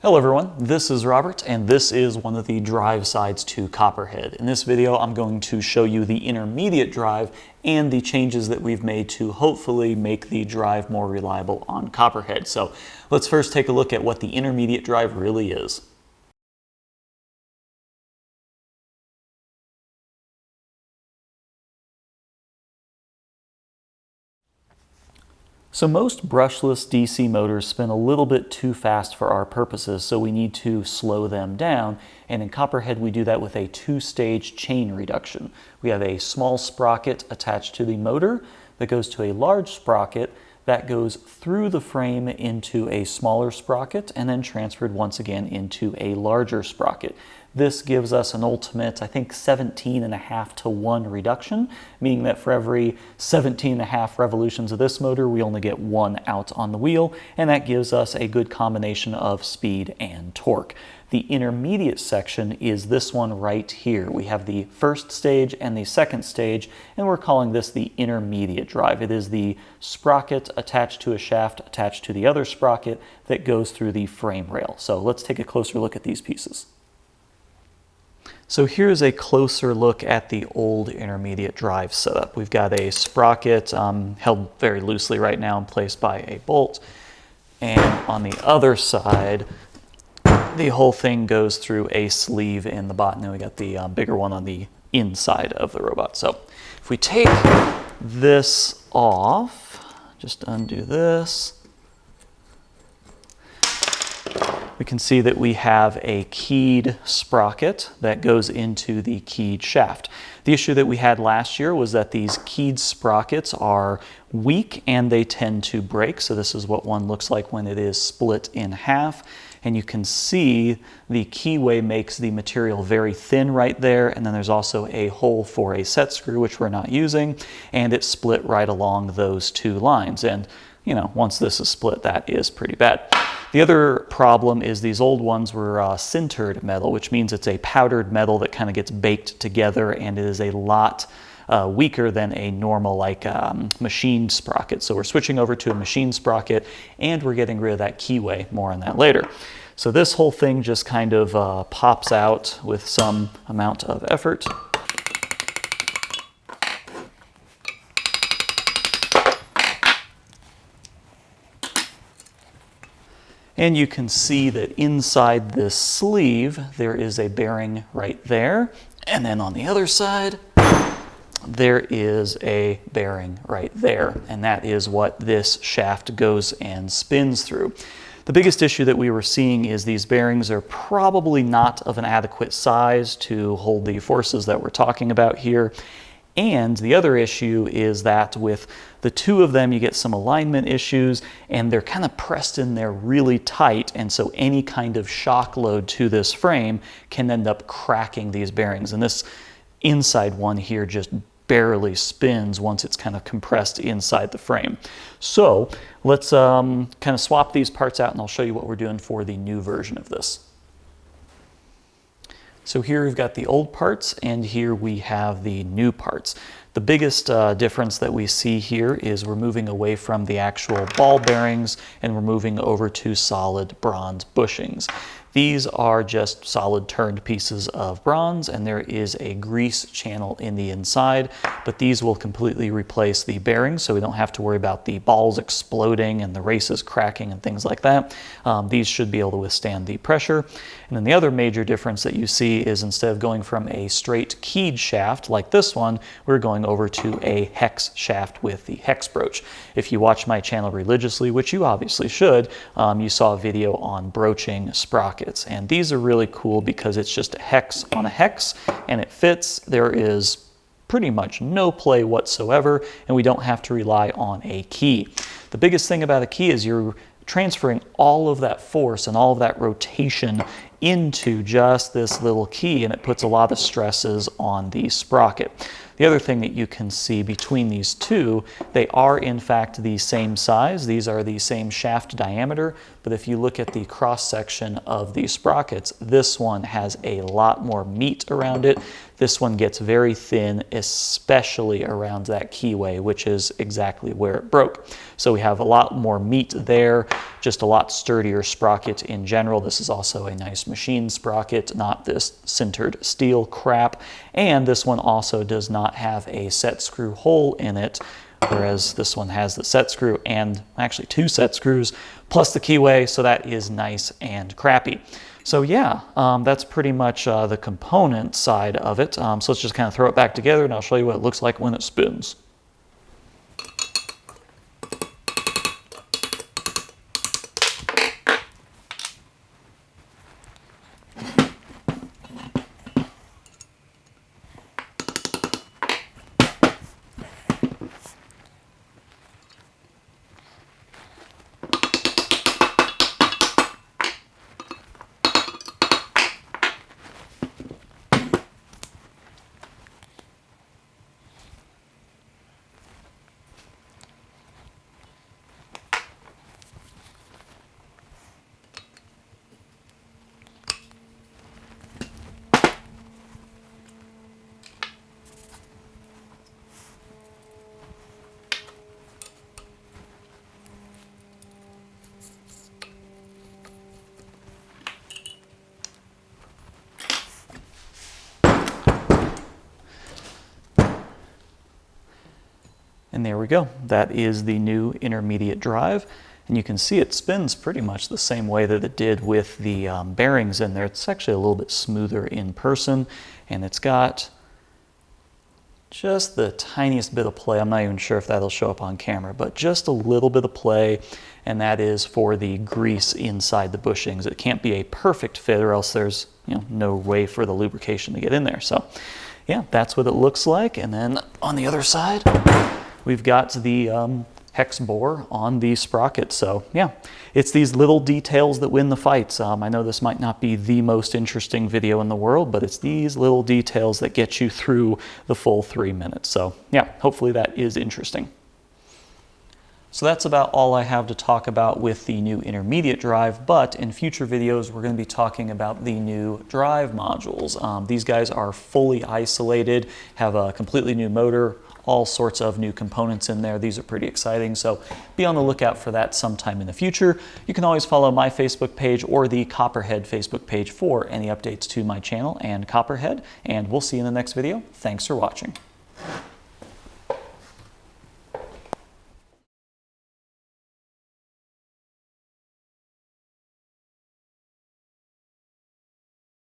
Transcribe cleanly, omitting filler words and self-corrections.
Hello everyone, this is Robert and this is one of the drive sides to Copperhead. In this video I'm going to show you the intermediate drive and the changes that we've made to hopefully make the drive more reliable on Copperhead. So let's first take a look at what the intermediate drive really is. So most brushless DC motors spin a little bit too fast for our purposes, so we need to slow them down. And in Copperhead, we do that with a two-stage chain reduction. We have a small sprocket attached to the motor that goes to a large sprocket that goes through the frame into a smaller sprocket and then transferred once again into a larger sprocket. This gives us an ultimate, I think, 17.5 to 1 reduction, meaning that for every 17.5 revolutions of this motor, we only get 1 out on the wheel, and that gives us a good combination of speed and torque. The intermediate section is this one right here. We have the first stage and the second stage, and we're calling this the intermediate drive. It is the sprocket attached to a shaft attached to the other sprocket that goes through the frame rail. So let's take a closer look at these pieces. So here's a closer look at the old intermediate drive setup. We've got a sprocket held very loosely right now in place by a bolt. And on the other side, the whole thing goes through a sleeve in the bottom. And we got the bigger one on the inside of the robot. So if we take this off, just undo this, we can see that we have a keyed sprocket that goes into the keyed shaft. The issue that we had last year was that these keyed sprockets are weak and they tend to break. So this is what one looks like when it is split in half. And you can see the keyway makes the material very thin right there. And then there's also a hole for a set screw, which we're not using. And it's split right along those two lines. And you know, once this is split, that is pretty bad. The other problem is these old ones were sintered metal, which means it's a powdered metal that kind of gets baked together, and it is a lot weaker than a normal machined sprocket. So we're switching over to a machined sprocket and we're getting rid of that keyway. More on that later. So this whole thing just kind of pops out with some amount of effort. And you can see that inside this sleeve, there is a bearing right there. And then on the other side, there is a bearing right there. And that is what this shaft goes and spins through. The biggest issue that we were seeing is these bearings are probably not of an adequate size to hold the forces that we're talking about here. And the other issue is that with the two of them, you get some alignment issues and they're kind of pressed in there really tight. And so any kind of shock load to this frame can end up cracking these bearings. And this inside one here just barely spins once it's kind of compressed inside the frame. So let's kind of swap these parts out and I'll show you what we're doing for the new version of this. So here we've got the old parts and here we have the new parts. The biggest difference that we see here is we're moving away from the actual ball bearings and we're moving over to solid bronze bushings. These are just solid turned pieces of bronze and there is a grease channel in the inside, but these will completely replace the bearings so we don't have to worry about the balls exploding and the races cracking and things like that. These should be able to withstand the pressure. And then the other major difference that you see is instead of going from a straight keyed shaft like this one, we're going over to a hex shaft with the hex broach. If you watch my channel religiously, which you obviously should, you saw a video on broaching sprockets. And these are really cool because it's just a hex on a hex and it fits. There is pretty much no play whatsoever and we don't have to rely on a key. The biggest thing about a key is you're transferring all of that force and all of that rotation into just this little key and it puts a lot of stresses on the sprocket. The other thing that you can see between these two, they are in fact the same size. These are the same shaft diameter, but if you look at the cross section of these sprockets, this one has a lot more meat around it. This one gets very thin, especially around that keyway, which is exactly where it broke. So we have a lot more meat there, just a lot sturdier sprocket in general. This is also a nice machine sprocket, not this sintered steel crap. And this one also does not have a set screw hole in it, whereas this one has the set screw and actually 2 set screws plus the keyway, so that is nice and crappy. So yeah, that's pretty much the component side of it. So let's just kind of throw it back together and I'll show you what it looks like when it spins. And there we go. That is the new intermediate drive. And you can see it spins pretty much the same way that it did with the bearings in there. It's actually a little bit smoother in person, and it's got just the tiniest bit of play. I'm not even sure if that'll show up on camera, but just a little bit of play, and that is for the grease inside the bushings. It can't be a perfect fit or else there's no way for the lubrication to get in there. So yeah, that's what it looks like. And then on the other side, we've got the hex bore on the sprocket. So yeah, it's these little details that win the fights. I know this might not be the most interesting video in the world, but it's these little details that get you through the full 3 minutes. So yeah, hopefully that is interesting. So that's about all I have to talk about with the new intermediate drive, but in future videos we're going to be talking about the new drive modules. These guys are fully isolated, have a completely new motor, all sorts of new components in there. These are pretty exciting, so be on the lookout for that sometime in the future. You can always follow my Facebook page or the Copperhead Facebook page for any updates to my channel and Copperhead, and we'll see you in the next video. Thanks for watching.